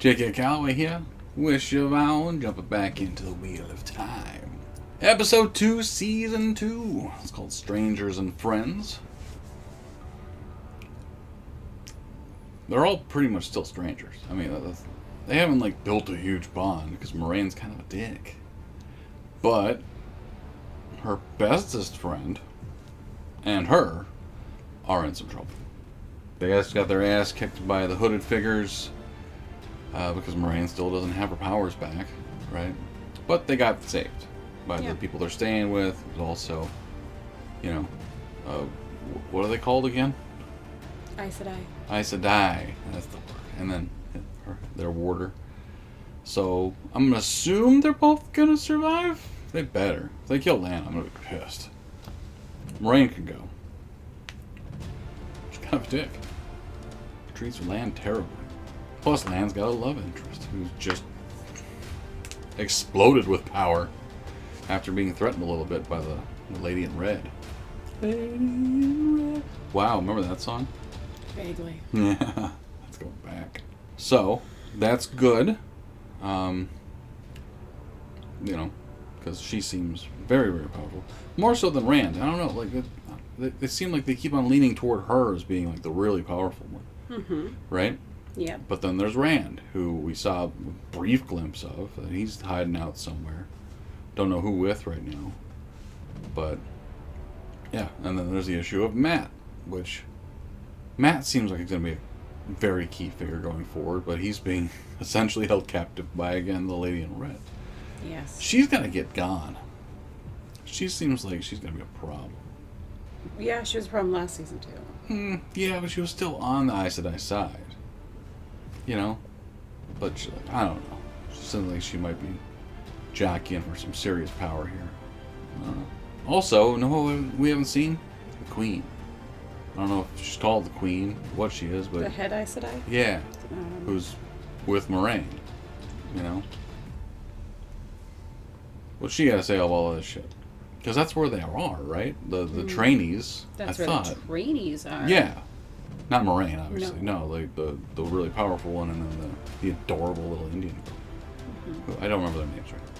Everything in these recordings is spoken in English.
J.K. Calloway here with Siobhan, jumping back into the Wheel of Time. Episode 2, Season 2. It's called Strangers and Friends. They're all pretty much still strangers. I mean, they haven't, built a huge bond, because Moiraine's kind of a dick. But her bestest friend and her are in some trouble. They guys got their ass kicked by the hooded figures, because Moiraine still doesn't have her powers back, right? But they got saved by the people they're staying with. There's also, what are they called again? Aes Sedai. Aes Sedai, that's the word. And then their warder. So I'm gonna assume they're both gonna survive. They better. If they kill Lan, I'm gonna be pissed. Moiraine can go. She's kind of a dick. Treats Lan terribly. Plus, Lan's got a love interest who's just exploded with power after being threatened a little bit by the Lady in Red. Lady in Red. Wow, remember that song? Vaguely. Yeah, let's go back. So, that's good. Because she seems very, very powerful. More so than Rand. I don't know, they seem like they keep on leaning toward her as being, the really powerful one. Mm-hmm. Right? Yeah. But then there's Rand, who we saw a brief glimpse of. He's hiding out somewhere. Don't know who with right now. But, yeah. And then there's the issue of Matt, which Matt seems like he's going to be a very key figure going forward, but he's being essentially held captive by, again, the Lady in Red. Yes. She's going to get gone. She seems like she's going to be a problem. Yeah, she was a problem last season, too. Yeah, but she was still on the Aes Sedai side. But I don't know. She seems like she might be jockeying for some serious power here. Also, we haven't seen? The Queen. I don't know if she's called the Queen, what she is, but... The head Aes Sedai? Yeah. Who's with Moiraine, What's she got to say about all this shit? Because that's where they are, right? The trainees, That's I where thought. the trainees are. Yeah. Not Moiraine, obviously. No. No, the really powerful one and then the adorable little Indian girl. Mm-hmm. I don't remember their names right now.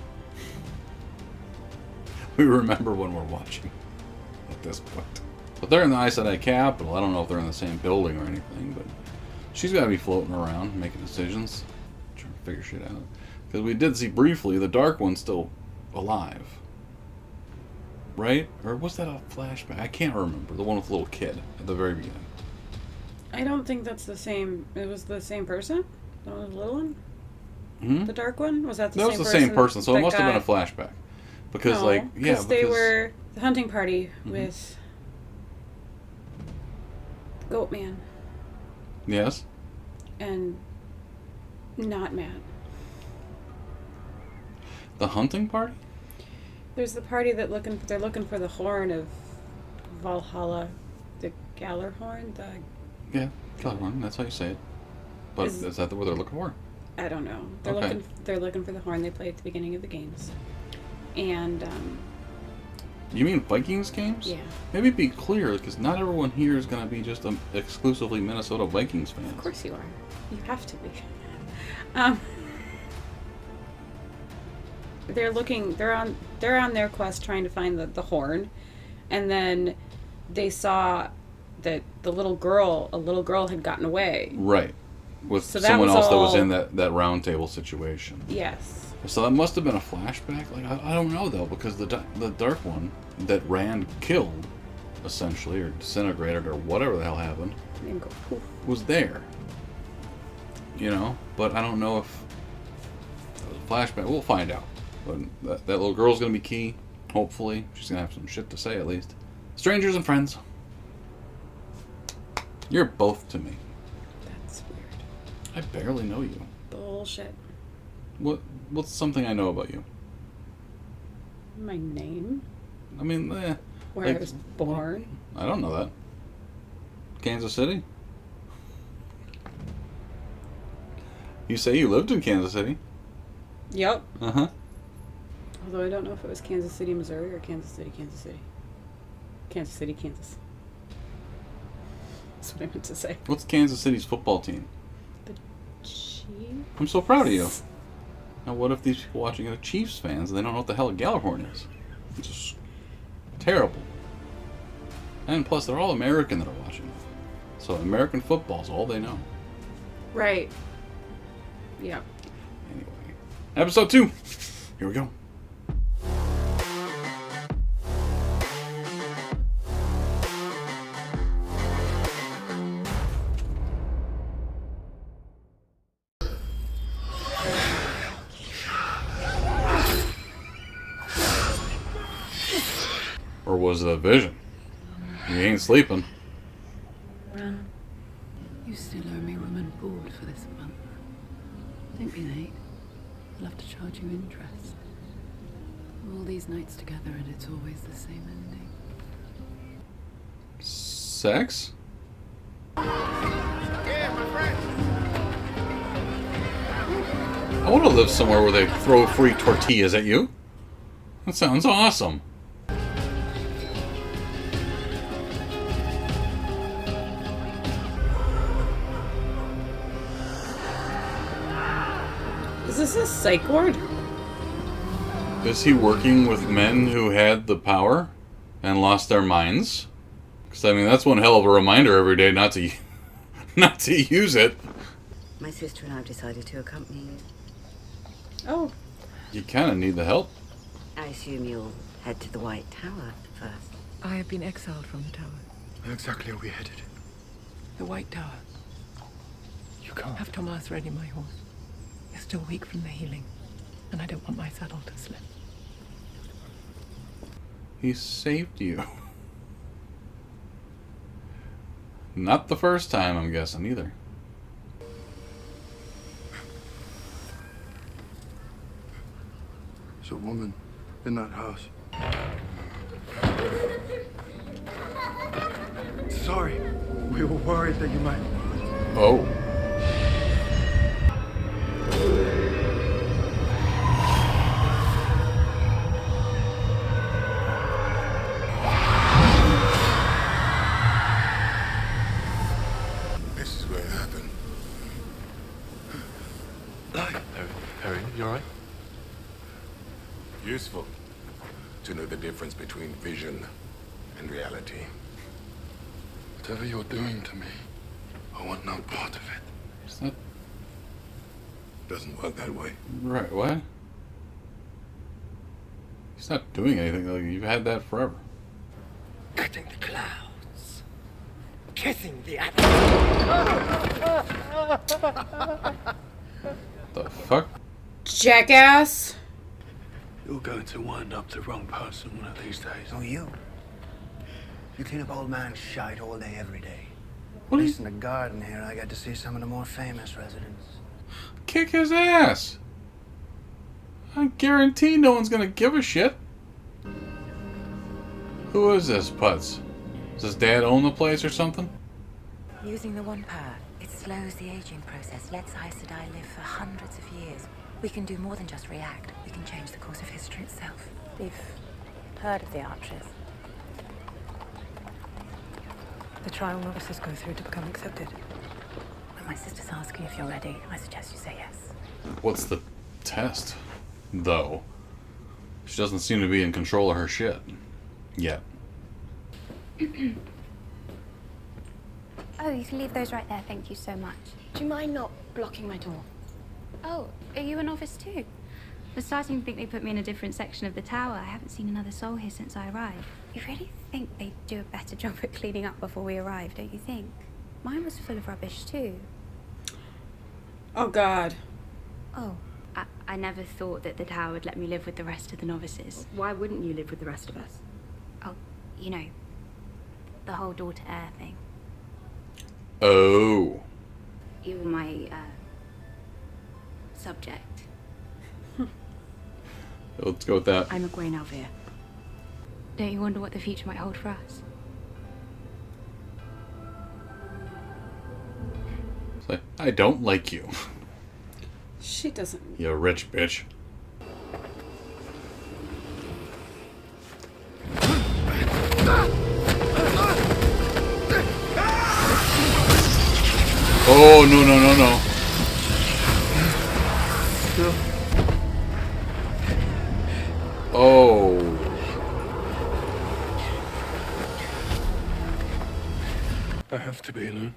We remember when we're watching at this point. But they're in the Aes Sedai capital. I don't know if they're in the same building or anything, but she's got to be floating around, making decisions, trying to figure shit out. Because we did see briefly the Dark One's still alive. Right? Or was that a flashback? I can't remember. The one with the little kid at the very beginning. I don't think that's the same. It was the same person? The one with the little one? Mm-hmm. The dark one? Was that the same person? That was the same person, so it must have been a flashback. Because, because they were the hunting party with Goatman. Yes. And not Matt. The hunting party? There's the party that they're looking for the horn of Valhalla, the Gallarhorn, Yeah, Gallarhorn, that's how you say it. But is that what they're looking for? I don't know. They're looking for the horn they play at the beginning of the games. And you mean Vikings games? Yeah. Maybe be clear, because not everyone here is going to be just exclusively Minnesota Vikings fans. Of course you are. You have to be. They're on their quest trying to find the horn, and then they saw that a little girl had gotten away. Right. With someone else that was in that round table situation. Yes. So that must have been a flashback. I don't know though, because the Dark One that Rand killed, essentially, or disintegrated, or whatever the hell happened, was there. But I don't know if it was a flashback. We'll find out. But that little girl's gonna be key. Hopefully, she's gonna have some shit to say at least. Strangers and friends. You're both to me. That's weird. I barely know you. Bullshit. What's something I know about you? My name? I mean, where I was born? I don't know that. Kansas City? You say you lived in Kansas City? Yep. Uh-huh. Although I don't know if it was Kansas City, Missouri, or Kansas City, Kansas City. Kansas City, Kansas. That's what I meant to say. What's Kansas City's football team? The Chiefs. I'm so proud of you. Now, what if these people watching are Chiefs fans and they don't know what the hell a Gjallarhorn is? It's just terrible. And plus, they're all American that are watching. So American football's all they know. Right. Yeah. Anyway, episode 2. Here we go. Or was it a vision? You ain't sleeping. You still owe me room and board for this month. Don't be late. I'll have to charge you interest. All these nights together and it's always the same ending. Sex? I want to live somewhere where they throw free tortillas at you. That sounds awesome. Is this a psych ward? Is he working with men who had the power and lost their minds? Because I mean, that's one hell of a reminder every day not to use it. My sister and I have decided to accompany you. Oh. You kind of need the help. I assume you'll head to the White Tower first. I have been exiled from the tower. Where exactly are we headed? The White Tower. You can't. Have Thomas ready my horse. You're still weak from the healing, and I don't want my saddle to slip. He saved you. Not the first time, I'm guessing, either. There's a woman in that house. Sorry. We were worried that you might... Oh. This is where it happened. Harry, you alright? Useful to know the difference between vision and reality. Whatever you're doing to me, I want no part of it. Is that Doesn't work that way. right? What? He's not doing anything. Like, you've had that forever. Cutting the clouds. Kissing the The fuck? Jackass. You're going to wind up the wrong person one of these days. Oh, you? You clean up old man shite all day, every day. What At are least you... in the garden here, I got to see some of the more famous residents. Kick his ass! I guarantee no one's gonna give a shit. Who is this putz? Does his dad own the place or something? Using the one power, it slows the aging process, lets Aes Sedai live for hundreds of years. We can do more than just react. We can change the course of history itself. We've heard of the Archers. The trial novices go through to become accepted. When my sister's asking if you're ready, I suggest you say yes. What's the test, though? She doesn't seem to be in control of her shit. Yet. Oh, you can leave those right there. Thank you so much. Do you mind not blocking my door? Oh, are you a novice too? I was starting to think they put me in a different section of the tower. I haven't seen another soul here since I arrived. You really think they'd do a better job at cleaning up before we arrived, don't you think? Mine was full of rubbish too. Oh, God. Oh, I never thought that the tower would let me live with the rest of the novices. Why wouldn't you live with the rest of us? Oh, you know, the whole daughter-heir thing. Oh. You were my, subject. Let's go with that. I'm a Grey Alvir. Don't you wonder what the future might hold for us? Say, I don't like you. She doesn't. You rich bitch. Oh, no, no, no, no. Oh. I have to be alone.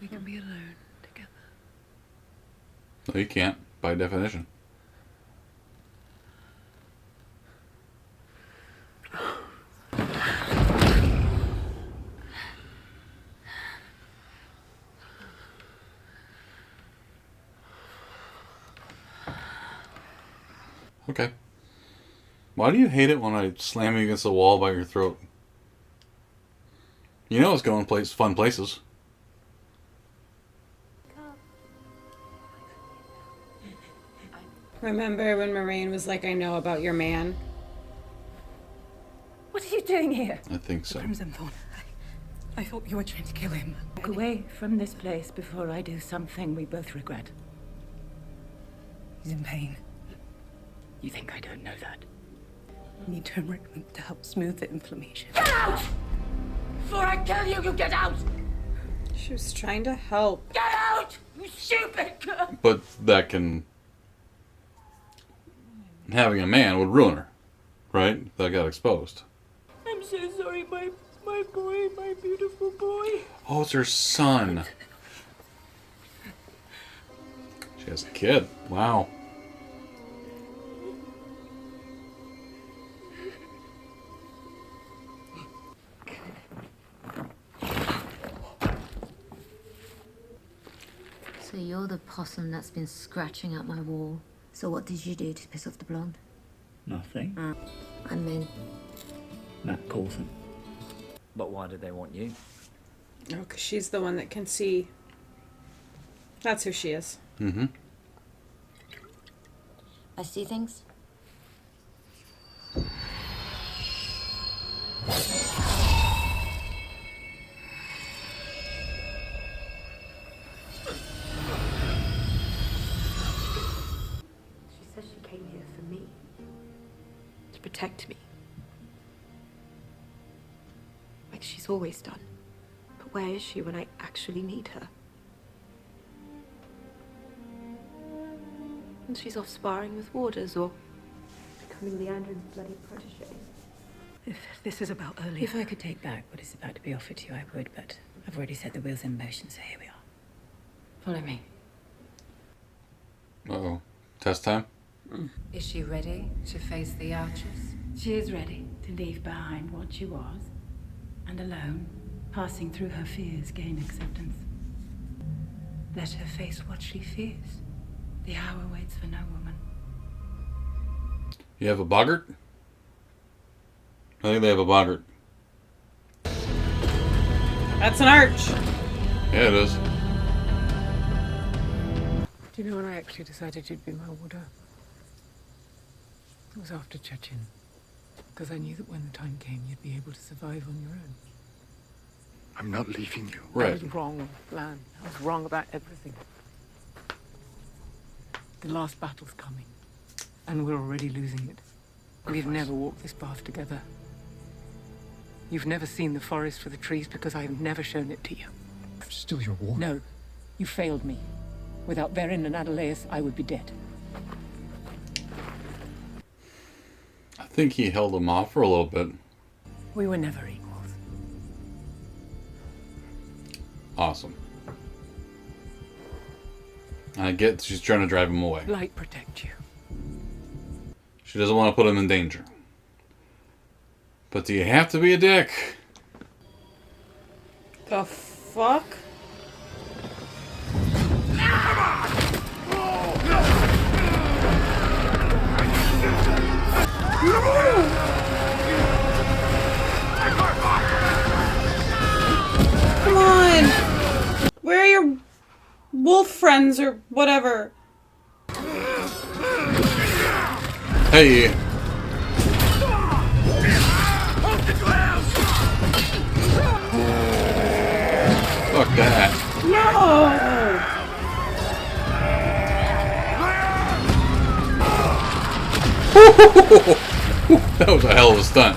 We can be alone together. No, you can't, by definition. Okay. Why do you hate it when I slam you against the wall by your throat? You know it's going fun places. Remember when Moraine was like, I know about your man? What are you doing here? I think so. Crimson Thorn. I thought you were trying to kill him. Walk away from this place before I do something we both regret. He's in pain. You think I don't know that? You need turmeric to help smooth the inflammation. Get out! Before I kill you, you get out! She was trying to help. Get out! You stupid girl! But that can... Having a man would ruin her, right? That got exposed. I'm so sorry, my boy, my beautiful boy. Oh, it's her son. She has a kid. Wow. So you're the possum that's been scratching at my wall. So what did you do to piss off the blonde? Nothing. I'm in. Matt Coulson. But why did they want you? Oh, because she's the one that can see. That's who she is. Mm-hmm. I see things. She says she came here for me. To protect me. Like she's always done. But where is she when I actually need her? And she's off sparring with warders or becoming Leandrin's bloody protege. If this is about earlier... If I could take back what is about to be offered to you, I would, but I've already set the wheels in motion, so here we are. Follow me. Uh-oh. Test time? Is she ready to face the Archers? She is ready to leave behind what she was, and alone, passing through her fears, gain acceptance. Let her face what she fears. The hour waits for no woman. You have a boggart? I think they have a boggart. That's an arch. Yeah, it is. Do you know when I actually decided you'd be my warder? It was after Chechen. Because I knew that when the time came, you'd be able to survive on your own. I'm not leaving you. I was wrong, Lan. I was wrong about everything. The last battle's coming, and we're already losing it. We've never walked this path together. You've never seen the forest for the trees because I have never shown it to you. I'm still your warder. No, you failed me. Without Beren and Adelaus, I would be dead. I think he held him off for a little bit. We were never equals. Awesome. I get she's trying to drive him away. Light protect you. She doesn't want to put him in danger. But do you have to be a dick? The fuck? Come on! Where are your wolf friends or whatever? Hey! Fuck that. No! That was a hell of a stunt.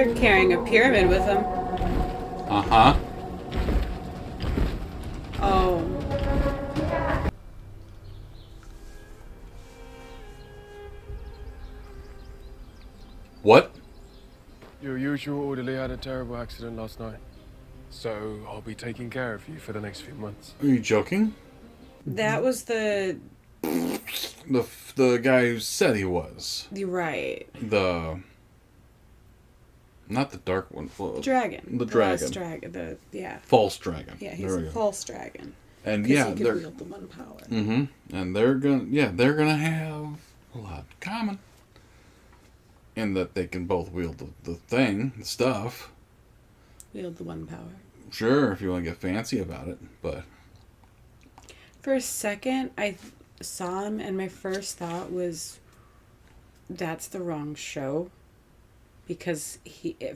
They're carrying a pyramid with them. Uh-huh. Oh. What? Your usual orderly had a terrible accident last night. So I'll be taking care of you for the next few months. Are you joking? That was the guy who said he was. You're right. Not the dark one. The dragon. The dragon. Last dragon. Yeah. False dragon. Yeah, he's a false dragon. And he yeah, can wield the one power. Mm-hmm. And they're gonna have a lot in common. In that they can both wield the thing, the stuff. Wield the one power. Sure, if you want to get fancy about it, but... For a second, I saw him, and my first thought was, that's the wrong show. Because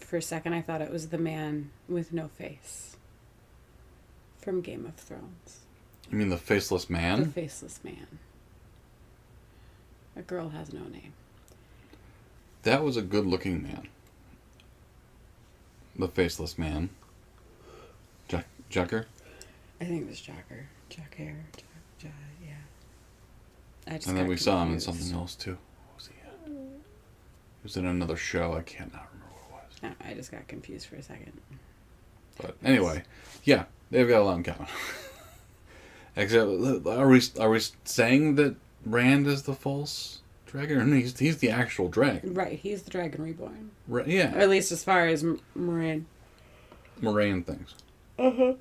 for a second, I thought it was the man with no face. From Game of Thrones. You mean the faceless man? The faceless man. A girl has no name. That was a good-looking man. The faceless man. Jacker? I think it was Jacker. Jacker. Yeah. And then we saw him in something else, too. What was he in? He was in another show. I cannot remember what it was. No, I just got confused for a second. But anyway, yeah, they've got a lot in common. Except, are we saying that Rand is the false dragon? Or no, he's the actual dragon. Right, he's the dragon reborn. Right, yeah. Or at least as far as Moraine things. Uh-huh.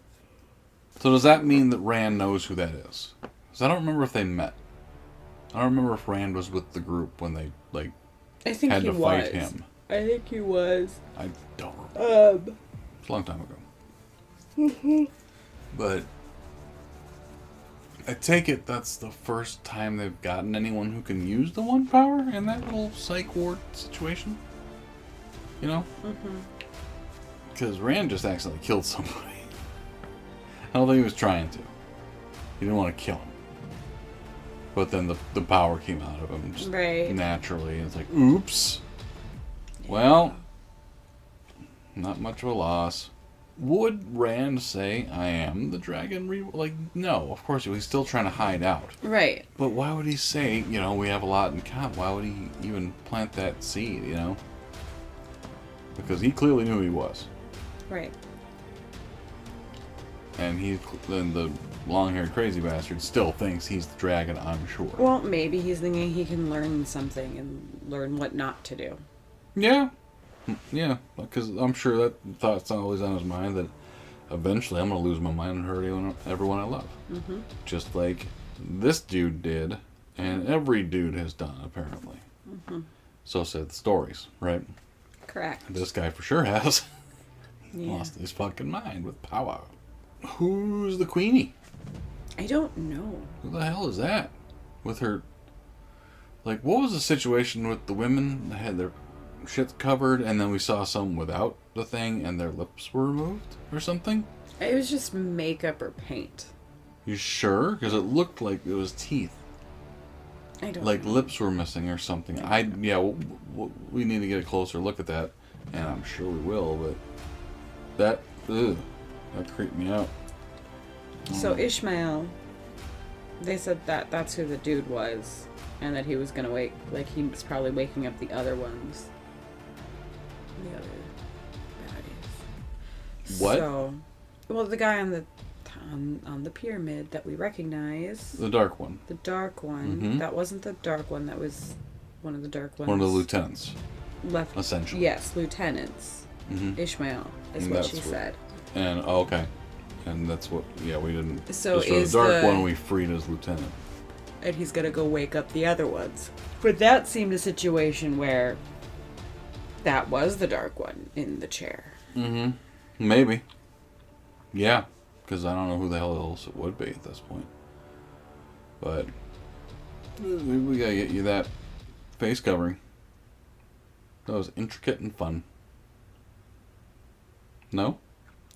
So does that mean that Rand knows who that is? Because I don't remember if they met. I don't remember if Rand was with the group when they I think had he to fight him. I think he was. I don't remember. It's a long time ago. Mm-hmm. But I take it that's the first time they've gotten anyone who can use the one power in that little psych ward situation. You know? Mm-hmm. Because Rand just accidentally killed somebody. I don't think he was trying to. He didn't want to kill him. But then the power came out of him just naturally. It's like, oops. Yeah. Well, not much of a loss. Would Rand say, I am the dragon? No, of course, he's still trying to hide out. Right. But why would he say, we have a lot in common? Why would he even plant that seed, Because he clearly knew who he was. Right. And then the long-haired crazy bastard still thinks he's the dragon, I'm sure. Well, maybe he's thinking he can learn something and learn what not to do. Yeah. Yeah, because I'm sure that thought's always on his mind that eventually I'm going to lose my mind and hurt everyone I love. Mm-hmm. Just like this dude did, and every dude has done, apparently. Mm-hmm. So said the stories, right? Correct. This guy for sure has. Yeah. Lost his fucking mind with power. Who's the queenie? I don't know. Who the hell is that? With her... what was the situation with the women that had their shit covered, and then we saw some without the thing, and their lips were removed? Or something? It was just makeup or paint. You sure? Because it looked like it was teeth. I don't know. Lips were missing or something. We need to get a closer look at that, and I'm sure we will, but... That creeped me out. So Ishmael, they said that that's who the dude was, and that he was gonna wake, he was probably waking up the other ones. The other baddies. What? So, well, the guy on the pyramid that we recognize. The dark one. The dark one. Mm-hmm. That wasn't the dark one. That was one of the dark ones. One of the lieutenants. Left. Essentially. Yes, lieutenants. Mm-hmm. Ishmael is what she said. And okay, and that's what. Yeah, we didn't. So is the dark one we freed as lieutenant. And he's gonna go wake up the other ones. But that seemed a situation where that was the dark one in the chair. Mm-hmm. Maybe. Yeah, because I don't know who the hell else it would be at this point. But we gotta get you that face covering. That was intricate and fun. No?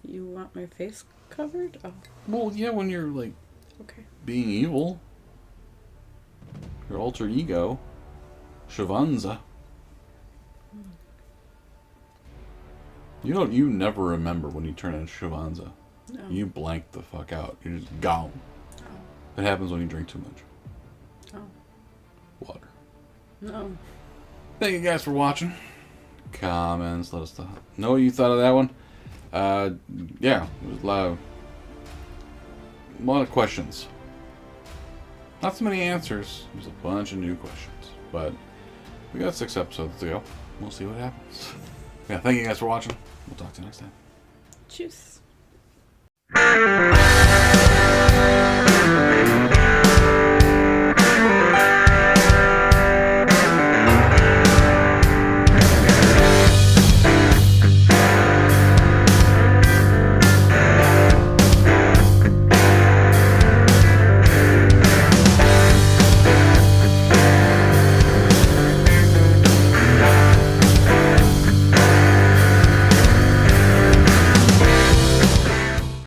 You want my face covered? Oh. Well, yeah, when you're, okay, being evil. Your alter ego. Siobhan's. You never remember when you turn into Siobhan. No. You blank the fuck out. You're just gone. Oh. It happens when you drink too much. Oh. Water. No. Thank you guys for watching. Comments, let us know what you thought of that one. Yeah, it was a lot of questions. Not so many answers. There's a bunch of new questions. But we got 6 episodes to go. We'll see what happens. Yeah, thank you guys for watching. We'll talk to you next time. Tschüss.